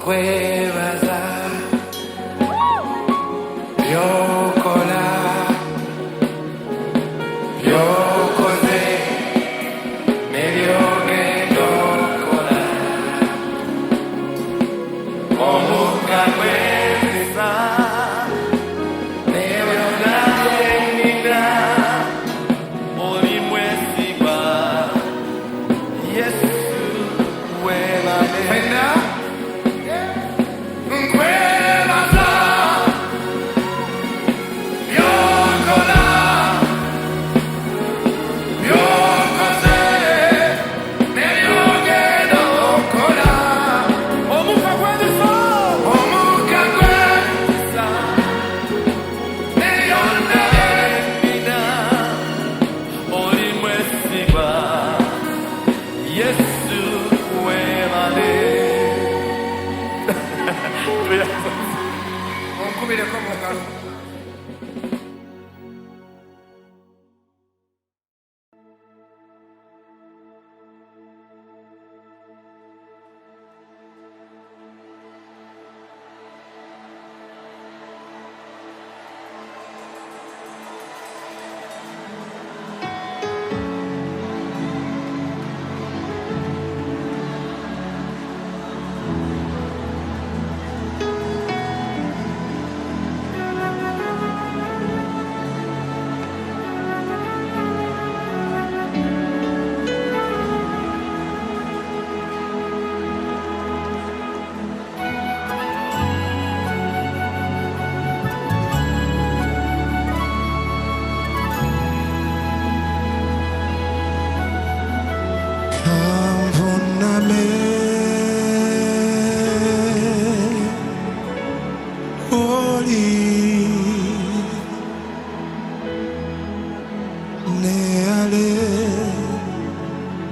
kwebaza byokola byokoze nebyogenda okukola omukka gwezisa nebyonna byennina oli mwesigwa Yesu webale fenna nkwebaza byokola byokoze nebyogenda okukola omukka gwezisa nebyonna byennina oli mwesigwa Yesu webale onkubireko mu ngalo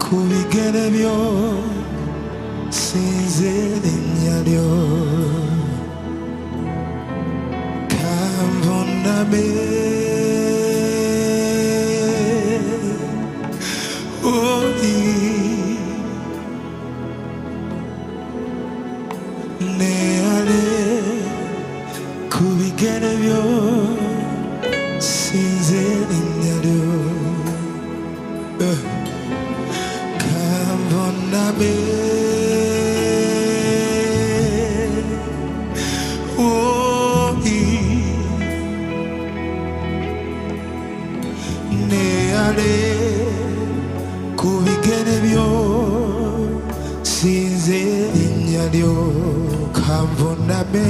kubigere byo sinze linnya lyo kanvuname oli neale kubigere byo sinze linnya lyo Kanvuname oli neale kubigere byo sinze linnya lyo kanvuname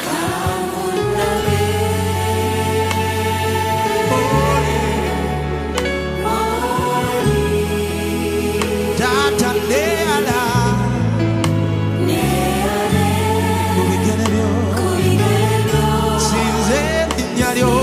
Kanvuname Tata neala kubigere byo sinze linnya lyo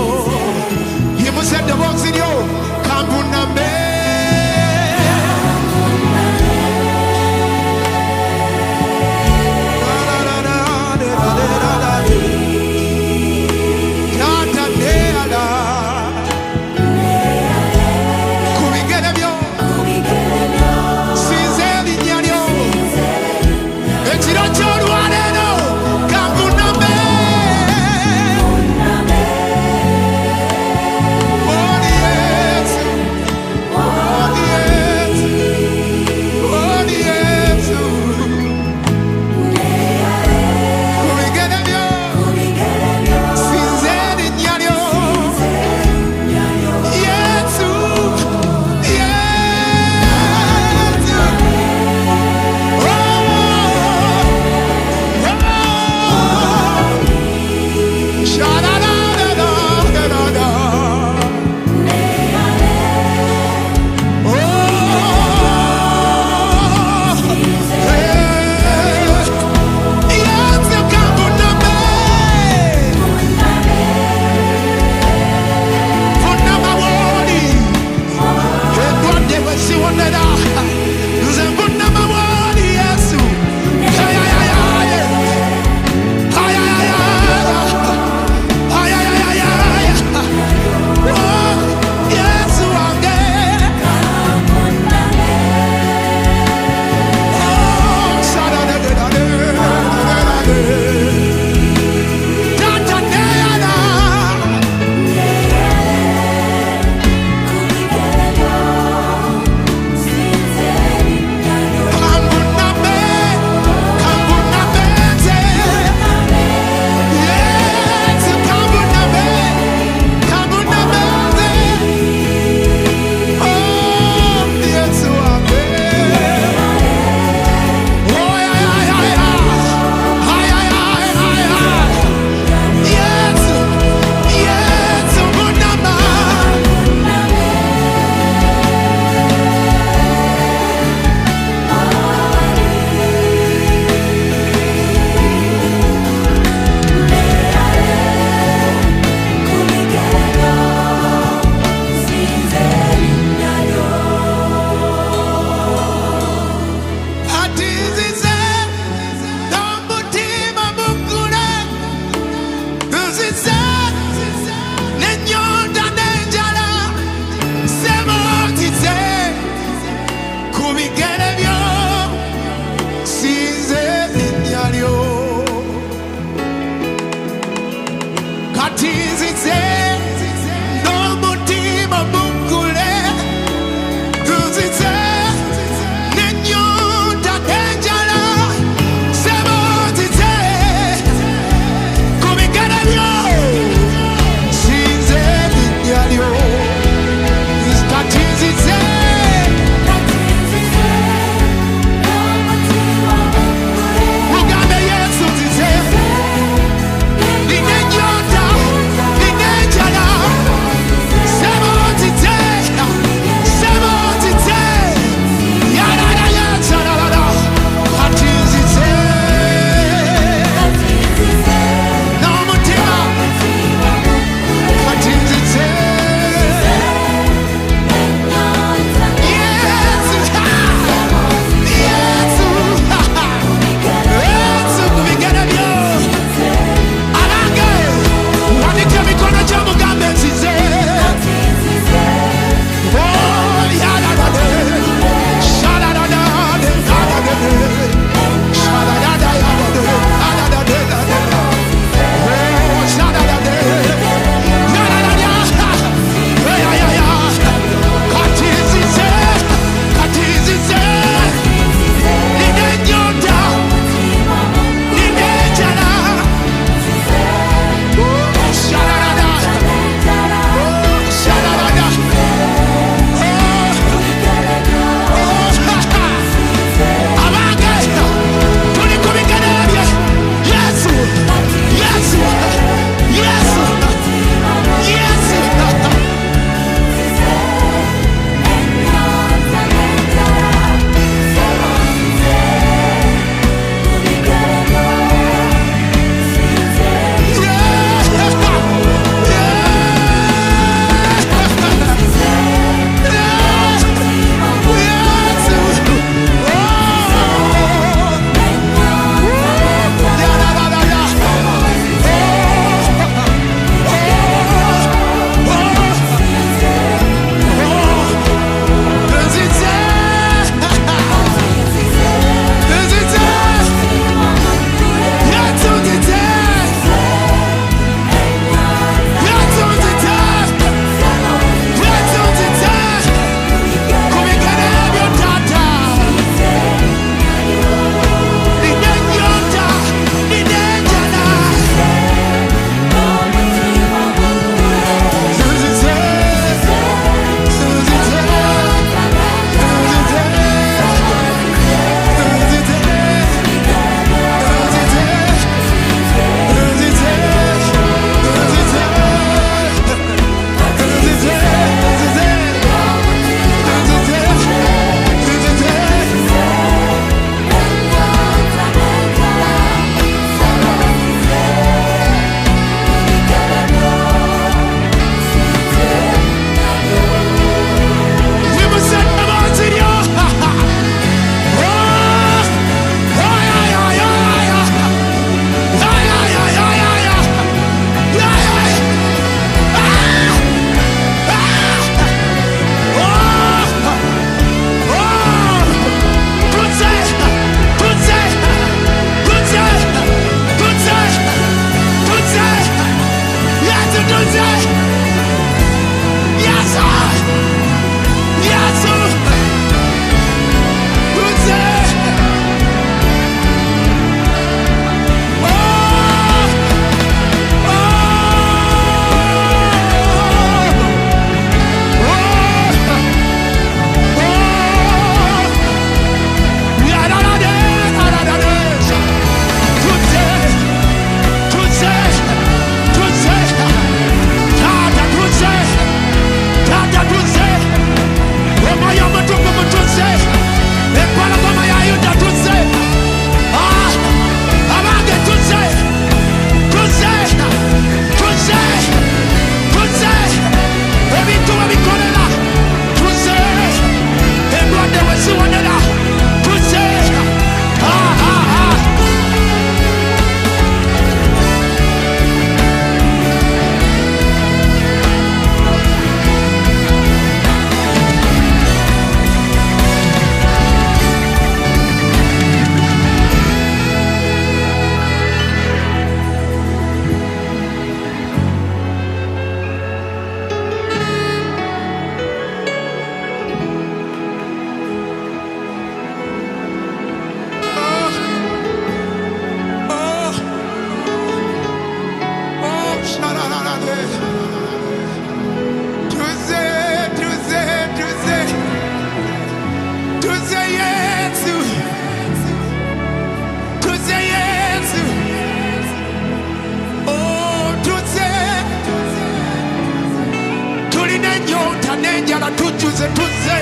n'ennyonta n'enjala tujjuze tuzze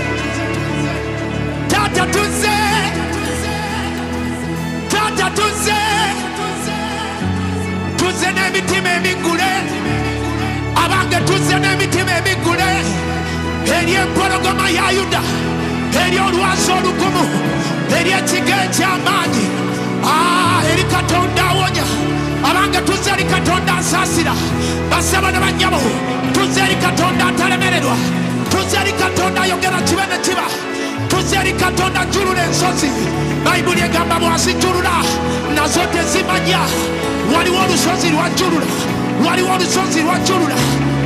taata tuzze taata tuzze tuzze n'emitima emiggule abange tuzze n'emitima emiggule eri empologoma ya Yuda eri olwazi olugumu eri ekigo eky'amaanyi eri Katonda awonya abange tuzze eri Katonda asaasira basebo ne bannyabo tuzze eri Katonda atalemererwa tuzze eri Katonda ayogera kibe ne kiba tuzze eri Katonda ajjulula ensozi bayibuli egamba bw'azijjulula nazo tezimanya waliwo olusozi lwajjulula waliwo olusozi lwajjulula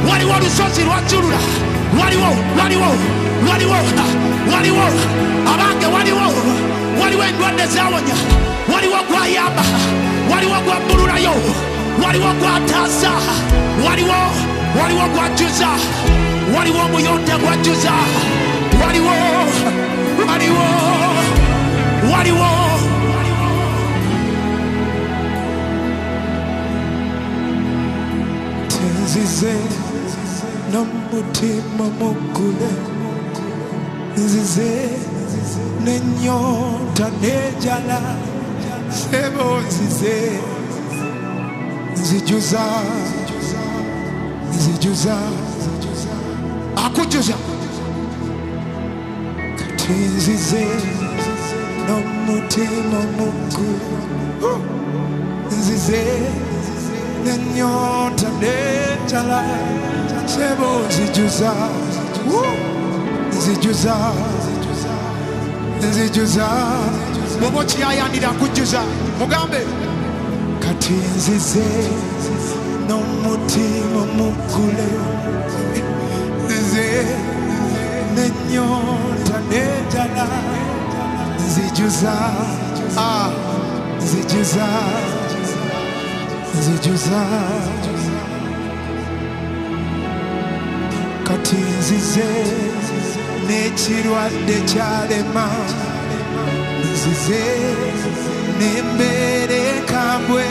waliwo olusozi lwajjulula waliwo abange waliwo endwadde zawonya waliwo gwayamba waliwo gwabbululayo waliwo gwataasa waliwo gwajjuza waliwo omuyonta gwajjuza waliwo tenzize n'omutima muggule nzize n'ennyonta n'enjala sebo nzize nzijuza akujjuza kati nzize n'omutima muggule nzize n'ennyonta n'enjala sebo nzijuza bw'oba okiyayanira akujjuza mugambe kati nzize n'omutima muggule nzize n'ennyonta n'enjala nzijuza kati nzize n'ekirwadde kyalema nzize n'embeera enkambwe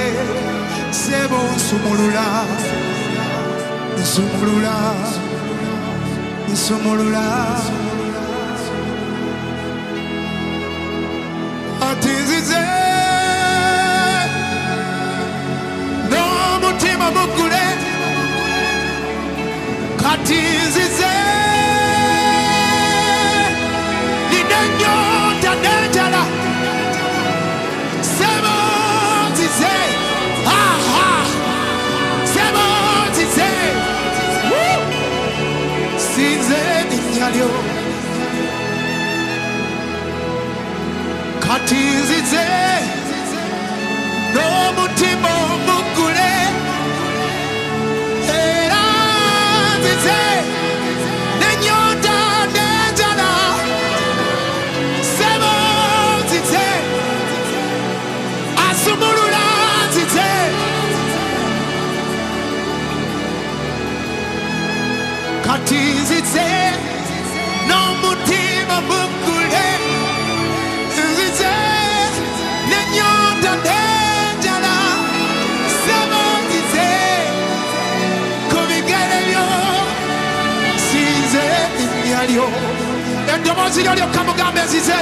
sebo nsumulula ati nzize n'omutima muggule kati nzize nina ennyonta n'enjala sebo nzize sebo nzize sinze erinnya lyo kati nzize n'omutima omuggule era nzize n'ennyonta n'enjala sebo nzize asumulula nzize kati nzize n'omutima muggule nzize n'ennyonta n'enjala sebo nzize ku bigere byo sinze erinnya lyo eddoboozi lyo lyokka mugambe nzize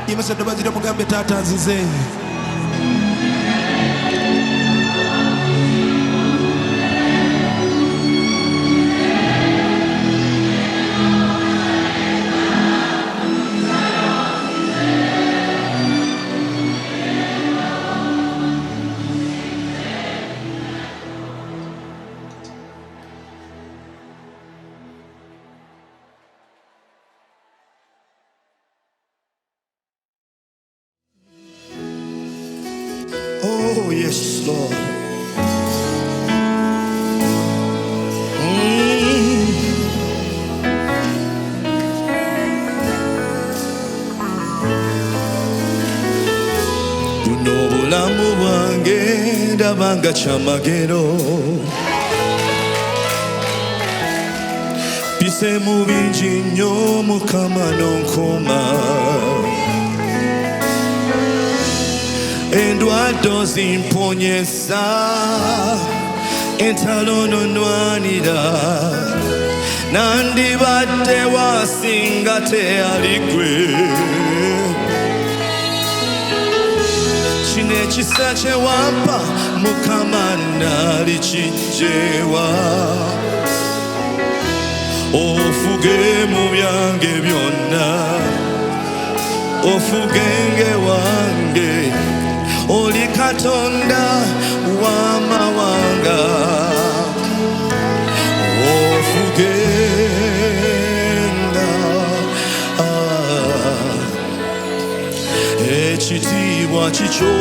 yimasa eddoboozi lyo mugambe taata nzize Oh, yes, Lord. Buno bulamu bwange ndabanga kyamagero mpise mu bingi nnyo Mukama n'onkuma endwaddo zimponyesa entalo nonnwanira nandibadde wasinga teyali ggwe kino ekisa kye wampa Mukama nali kijjewa ofuge mu byange byonna ofugenge wange oli Katonda w'amawanga ofugenda ekitiibwa kikyo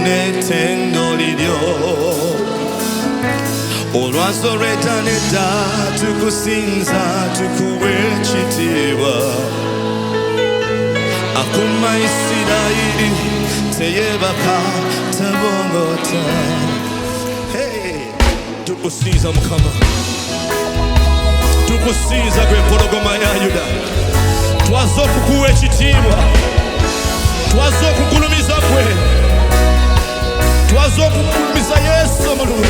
n'ettendo liryo olwazolweta nedda tukusinza tukuwa ekitiibwa akuma Isirayiri teyebaka tabongota tukusinza Mukama tukusinza gwe mpologoma ya Yuda twaze okukuwa ekitiibwa twaze okugulumiza gwe twaze okugulumiza Yesu omulungi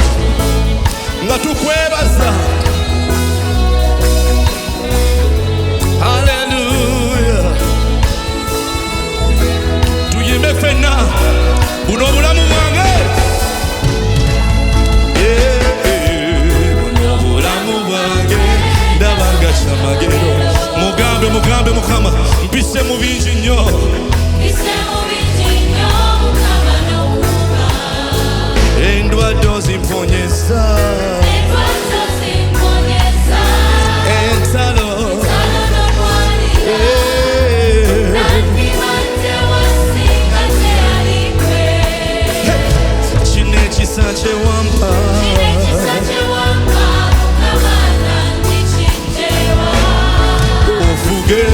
nga tukwebaza haleluya tuyimbe ffenna buno obulamu bwange buno obulamu bwange ndabanga kyamagero mugambe Mukama mpise mu bingi nnyo endwaddo zimponyesa entalo kino ekisa kye wampa ofuge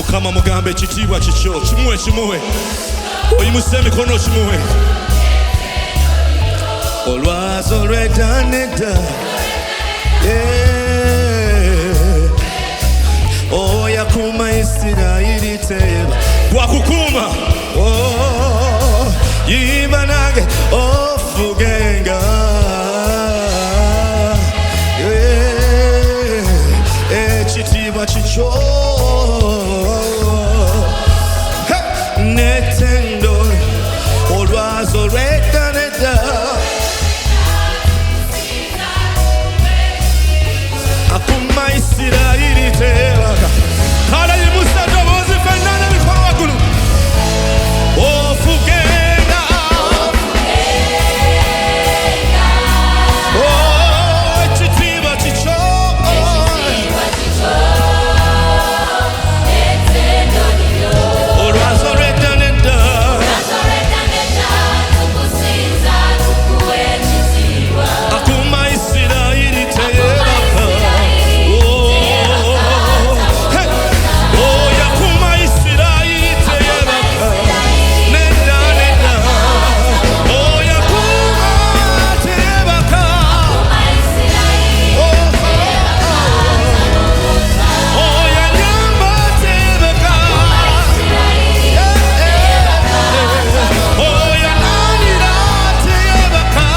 Mukama mugambe ekitiibwa kikyo kimuwe oyimusa emikono kimuwe olwazi olw'edda n'edda oyakuuma Isirayiri teeba gwakukuuma yimba nange ofugenga ekitiibwa kikyo n'ettendo olwazi olw'edda n'edda akuuma Isirayiri teebaka kale yimusa ddoboozi ffenna n'emikono waggulu ofugenga ekitiibwa kikyo olwazi olw'edda n'edda akuuma Isirayiri teebaka oyakuuma Isirayiri teebaka n'edda n'edda oyakuuma teebaka oyanyamba teebaka oyananira teebaka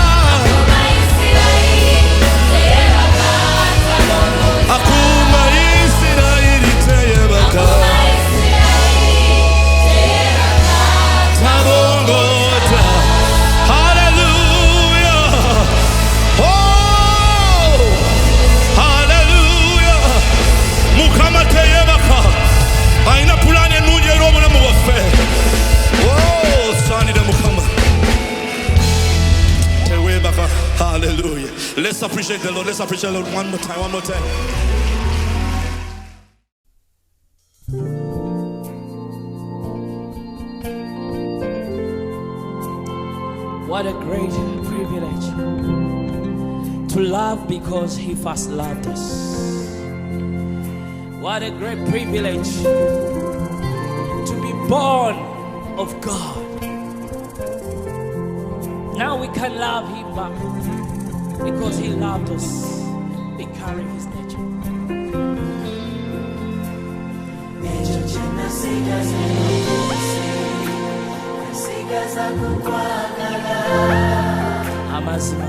akuuma Isirayiri teebaka tabongota haleluya haleluya mukama teebaka ayina pulaani ennungi eri obulamu bwaffe saanira mukama teweebaka haleluya. Let's appreciate the Lord. Let's appreciate the Lord one more time. What a great privilege to love because He first loved us. What a great privilege to be born of God. Now we can love Him back because He loved us. We carry His nature. Amazima.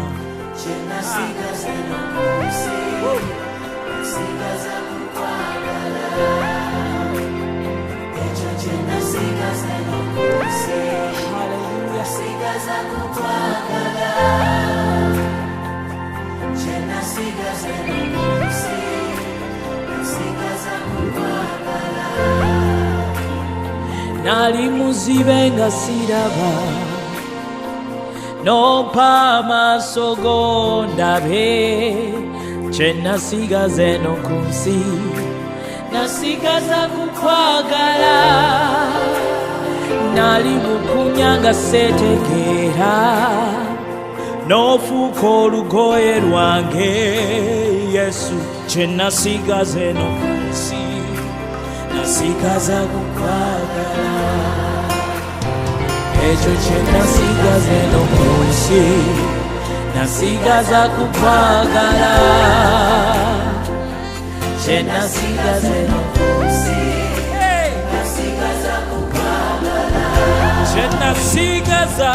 Nali muzibe nga siraba nompa amaaso go ndabe kye nasigaze no ku nsi nasigaza kukwagala nali mukunya nga seetegeera n'ofuuka olugoye lwange Yesu kye nasigaze no ku nsi nasigaza kukwagala ekyo kye nasigaze no ku nsi nasigaza kukwagala kye nasigaze no ku nsi nasigaza kukwagala kye nasigaza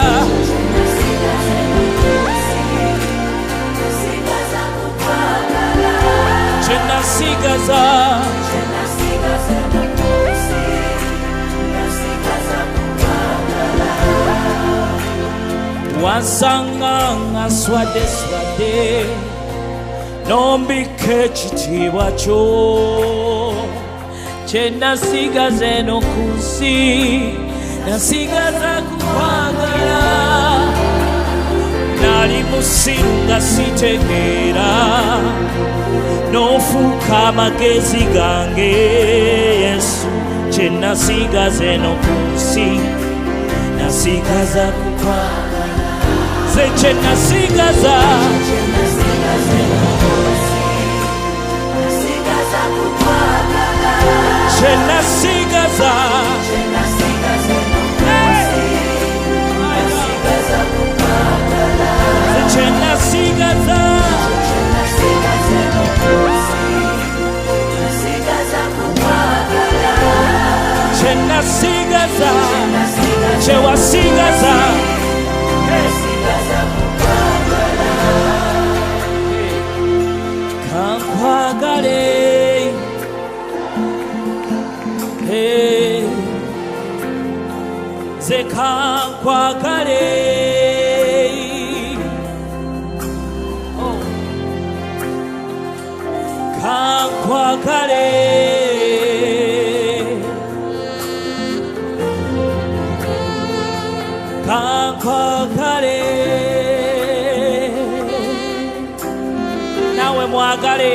kye nasigaza wansanga nga swadde nombika ekitiibwa kyo kye nasigaze no ku nsi nasigaza kukwagala nali musiru nga sitegeera n'ofuuka amagezi gange Yesu kye nasigaze no ku nsi nasigaza kukwagala ze kye nasigaza kye nasigaza kankwagale. Oh. Kankwagale. Kankwagale. Nawe mwagale.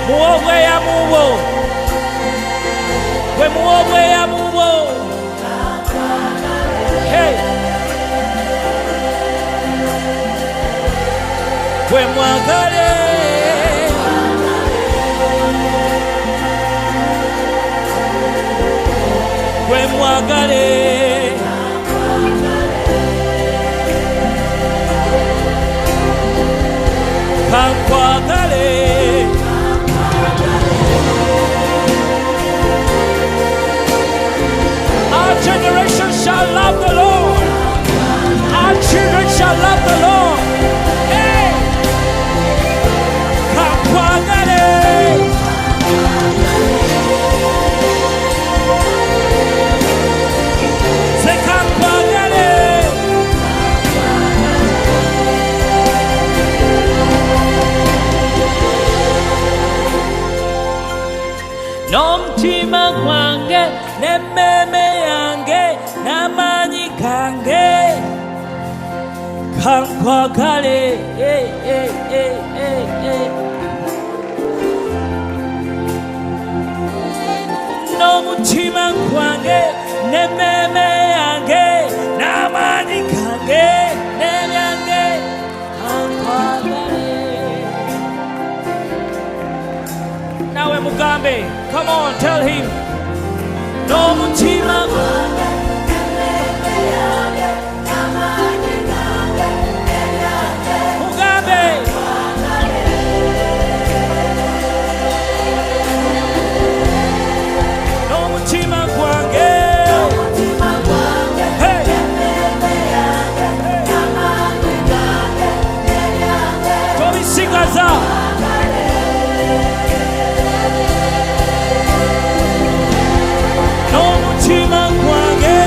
Muobwe ya mubo. We muobwe ya mubo. Hey. We mwagale. We mwagale. Kankwagale. Our generation shall love the Lord. Our children shall love the Lord. Hey! Kankwagale. Say kankwagale. Nomtima gwange nemmeme yange namanyi gange kankwagale. Hey, hey, hey, hey, hey. Nomutima gwange nemmeme yange namanyi gange nemyange kankwagale. Nawe mugambe. Come on, tell him. No mutima gwange. Mugambe. No mutima gwange. Hey. Tobi sigaza. Mutima gwange.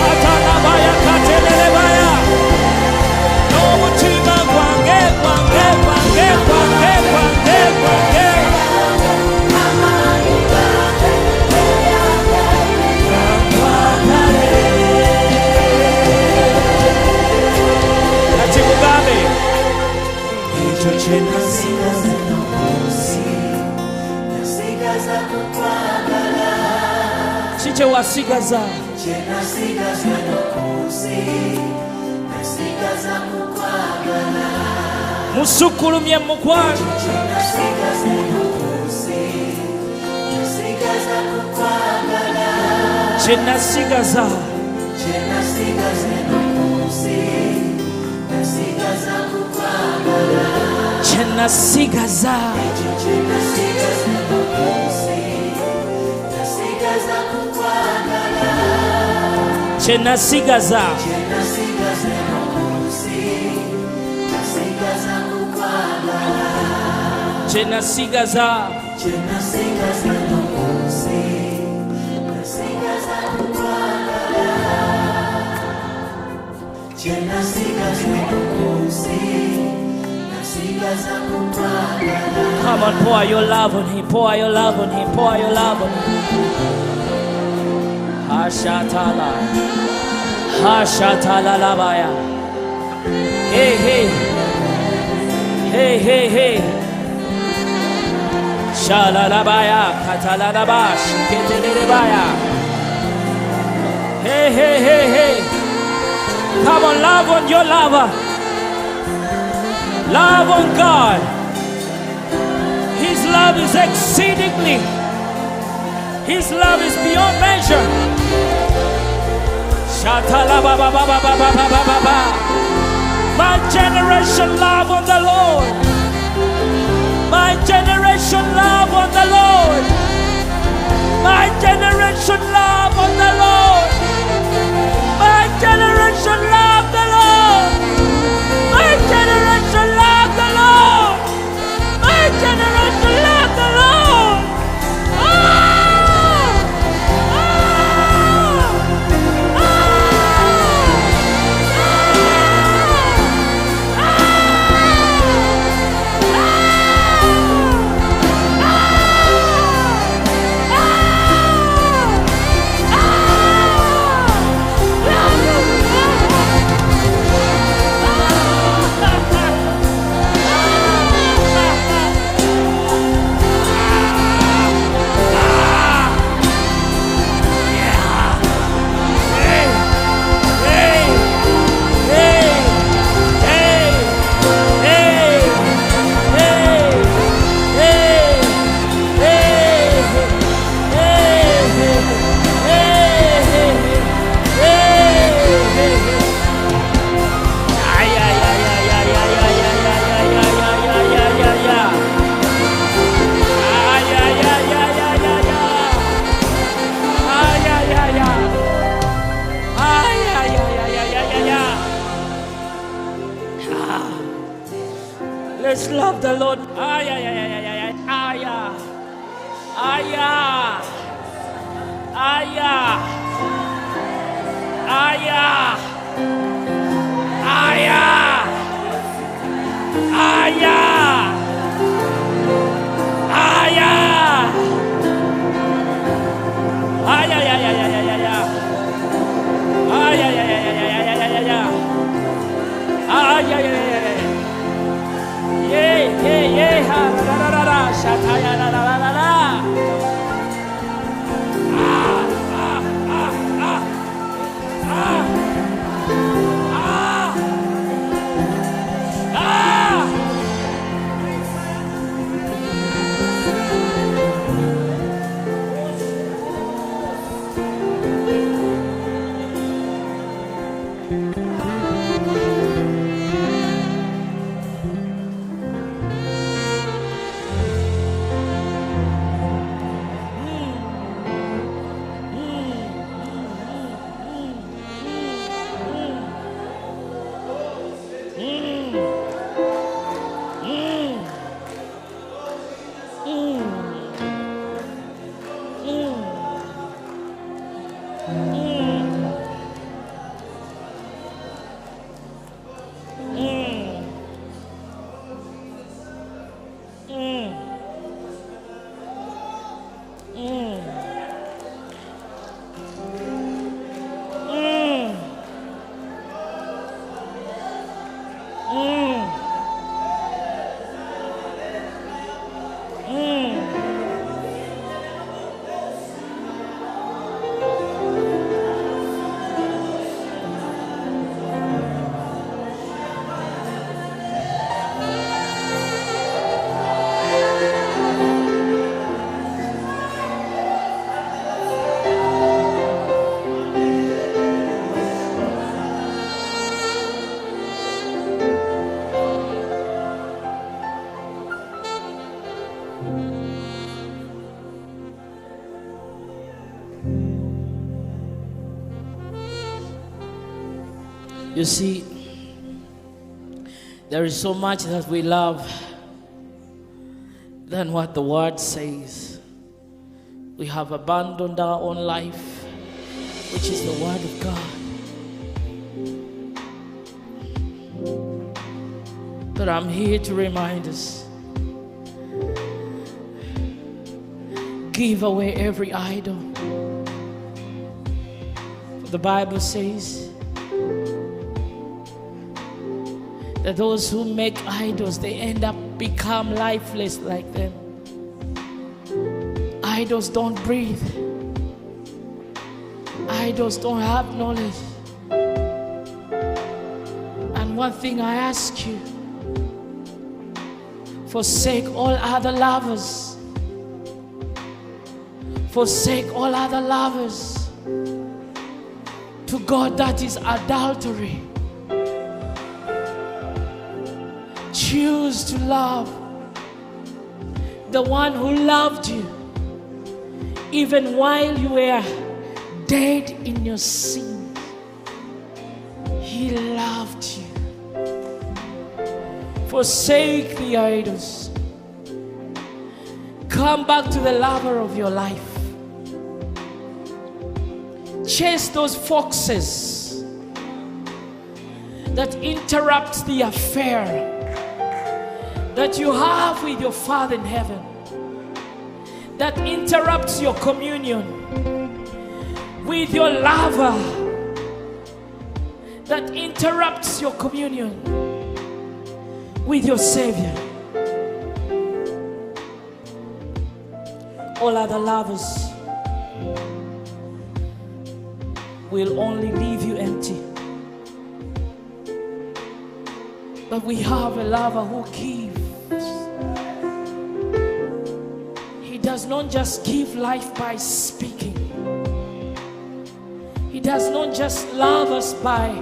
Atanabaya katelelebaya. No mutima gwange, gwange, gwange, gwange, gwange, gwange. Chiche wasigaza. Musukulumye mukwano. Chenasigaza. Chenasigaza. Chenasigaza. Chenasigaza. Come on, pour your love on him, pour your love on him, pour your love on him. Hashatala, Hashatala labaya. Hey, hey, hey, hey, hey. Shalalabaya, Katalalabash, Ketelebaya. Hey, hey, hey, hey. Come on, love on your lover. Love on God. His love is exceedingly. His love is beyond measure. My generation love on the Lord. My generation love on the Lord. My generation love on the Lord. My generation love the Lord. Aya. Aya. Aya. Aya. Aya. Aya. Aya, ya, ya, ya, ya, ya, ya. Aya, ya, ya, ya, ya, ya, ya, ya, ya. Aya, ya, ya, ya, ya. Yeah, yeah, yeah. Ha, la, la, la, la. Shataya, la, la, la, la, la. Ah, ah, ah, ah. Ah. Ah. Ah. You see, there is so much that we love than what the word says. We have abandoned our own life, which is the word of God. But I'm here to remind us, give away every idol. The Bible says that those who make idols, they end up become lifeless like them. Idols don't breathe. Idols don't have knowledge. And one thing I ask you, forsake all other lovers. Forsake all other lovers. To God, that is adultery. Choose to love the one who loved you even while you were dead in your sins. He loved you. Forsake the idols. Come back to the lover of your life. Chase those foxes that interrupt the affair that you have with your Father in heaven, that interrupts your communion with your lover, that interrupts your communion with your Savior. All other lovers will only leave you empty. But we have a lover who gives. He does not just give life by speaking. He does not just love us by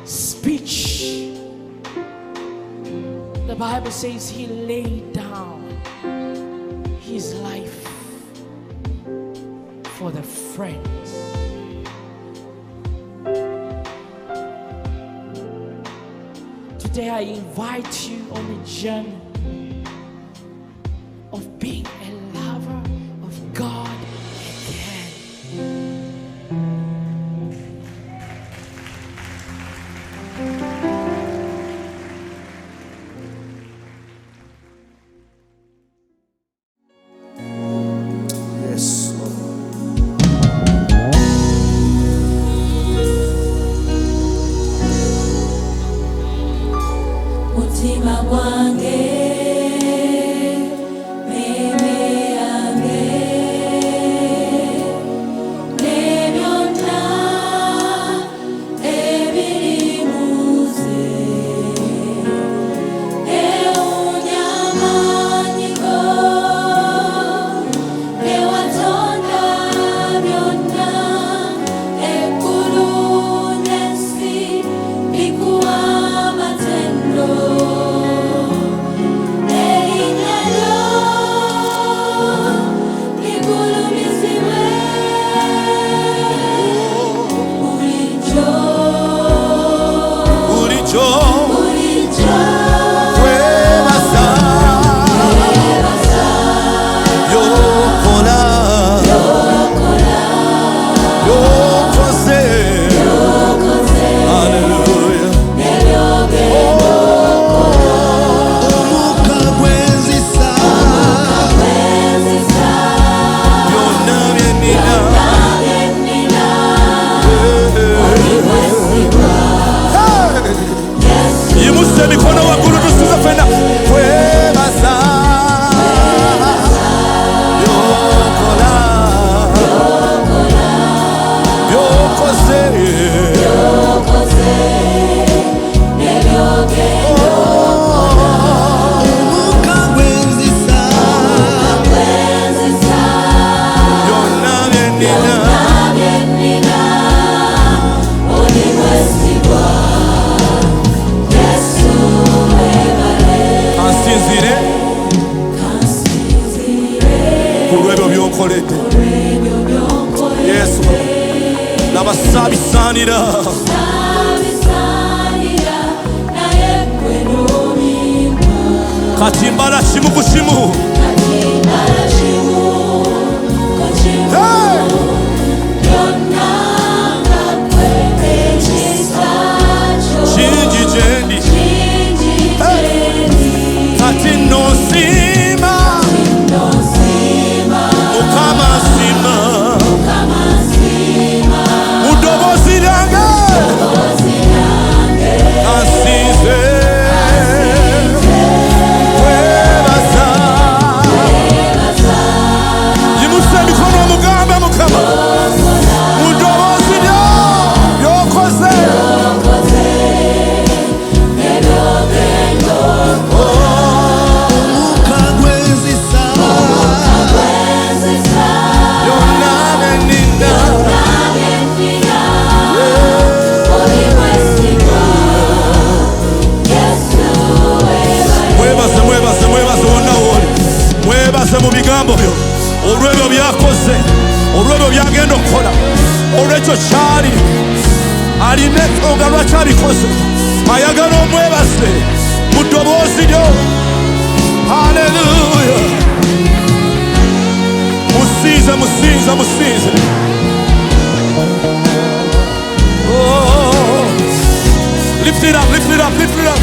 speech. The Bible says he laid down his life for the friends. Today I invite you on a journey of being a lover kulwebyo byonkoledde Yesu laba saabisaanira kati mbala kimu ku kimu kingi gyendi kati nosima Mukama nsima mu ddoboozi lyange ansinze kwebaza yimusa emikono omugambe Mukama mu ddoboozi ly'okoze mu bigambo byo olw'ebyo byakoze olw'ebyo byagenda okukola olw'ekyo kyali alina ensonga lwaki abikoze ayagala omwebaze mu ddoboozi lyo haleluya musinze musinze musinze lift it up lift it up lift it up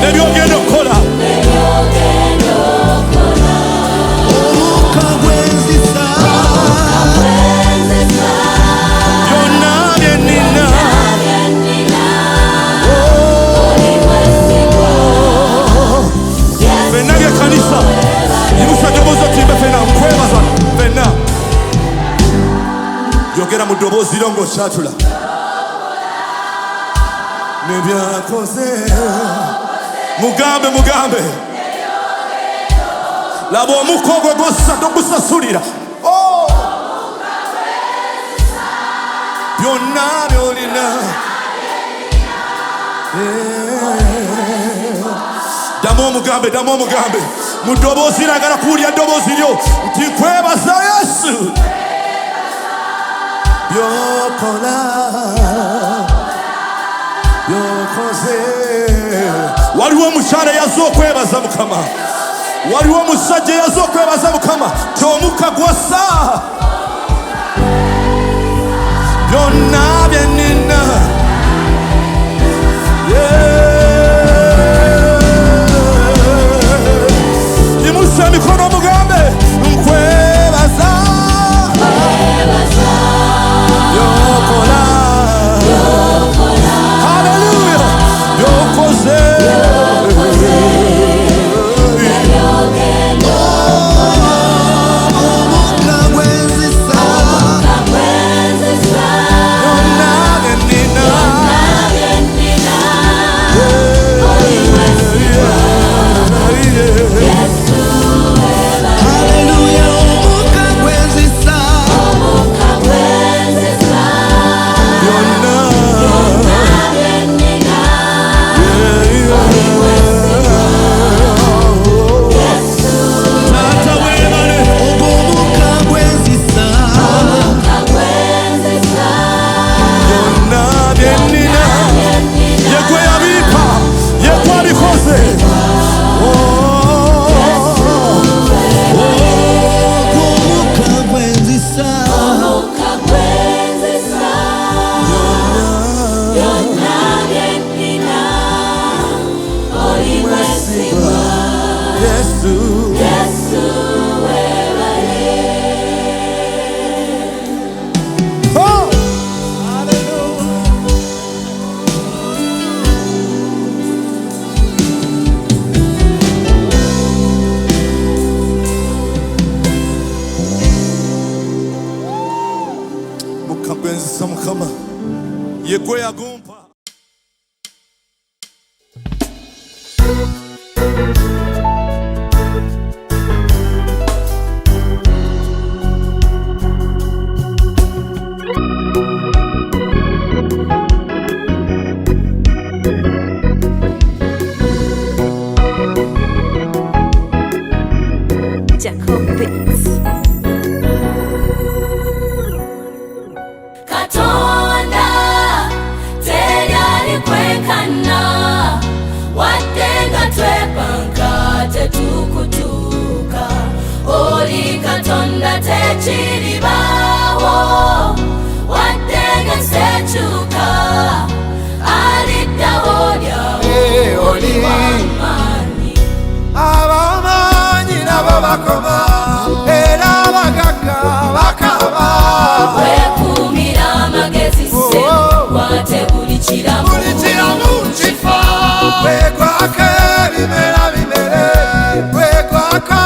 nebyogenda okukola byonna bye nnina fenna by'ekkanisa yimusa ddoboozi otimbe fenna nkwebaza fenna yogera mu ddoboozi lyo ng'okyatula nebyakoze mugambe mugambe laba omukka ogwo gwossa togusasulira byonna byolina ddamu omugambe mu ddoboozi nagala kuwulya ddoboozi lyo nti nkwebaza Yesu byokola byokoze waliwo omukyala yazze okwebaza Mukama waliwo omusajja yazze okwebaza Mukama ti omukka gwossa byonna bye nnina yimusa emikono mugambe nkwebaza byokola haleluya byokoze mukagwenzisa Mukama ye gwe yagumpa oli Katonda tekiribawo wadde ng'ensekyuka aliddawo lyawo oli w'amaanyi. Ab'amaanyi nabo bakoma era abagagga bakaba. Weekuumira amagezi sse kwate buli kiramu kifa Wegwako ebimera bimere, wegwako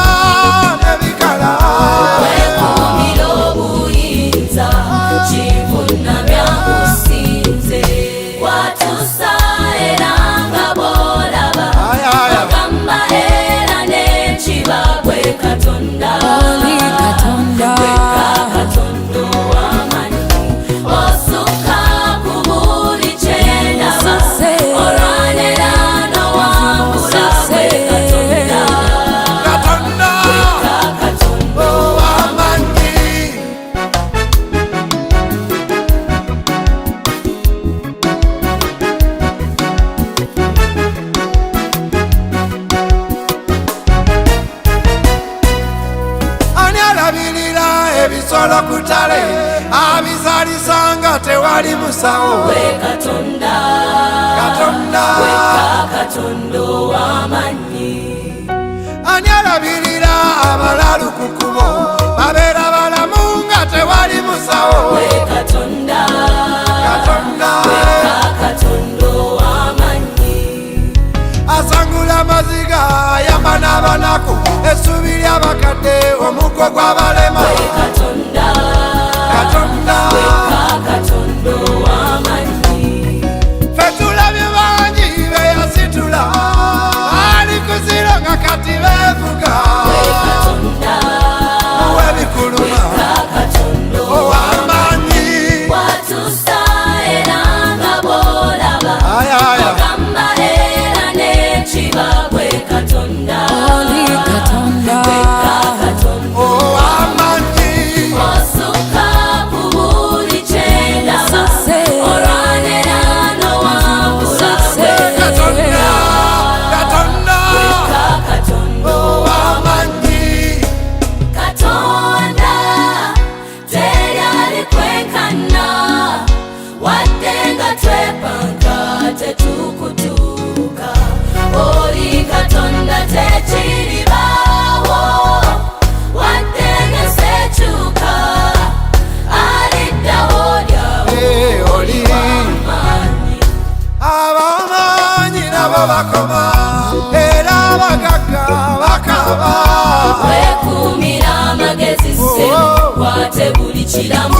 n'ebikala. weekuumira obuyinza kivunnamya nkusinze watusa era nga bw'olaba ogamba era n'ekiba gwe Katonda gwekka Katonda ow'amaanyi osukka ku buli kye ndaba olwanira n'owangula gwe Katonda Katonda gwekka Katonda ow'amaanyi. Ani alabirira ebisolo ku ttale abizaalisa nga tewali musawo? gwe Katonda Katonda gwekka Katonda ow'amaanyi. ani alabirira abalalu ku kkubo babeera balamu nga tewali musawo? gwe Katonda Katonda gwekka Katonda ow'amaanyi. asangula amaziga ayamba n'abanaku essuubi ly'abakadde omuggo gw'abalema. gwe Katonda Katonda gwekka Katonda ow'amaanyi. ffe tulabye bangi beyasitula ali kuziro nga kati beevuga. gwe Katonda Owebikuluma gwekka Katonda ow'amaanyi. watusa era nga bw'olaba Ayaya ogamba era n'ekiba gwe Katonda gwekka Katonda ow'amaanyi. osukka ku buli kye ndaba olwanira n'owangula gwe Katonda Katonda gwekka Katonda ow'amaanyi. Katonda teri alikwenkana wadde nga twepanga tetukutuuka oli Katonda tekiribawo wadde ng'ensekyuka aliddawo lyawo Oli w'amaanyi. ab'amaanyi nabo bakoma era abagagga bakaba. weekuumira amagezi sse kwate buli kiramu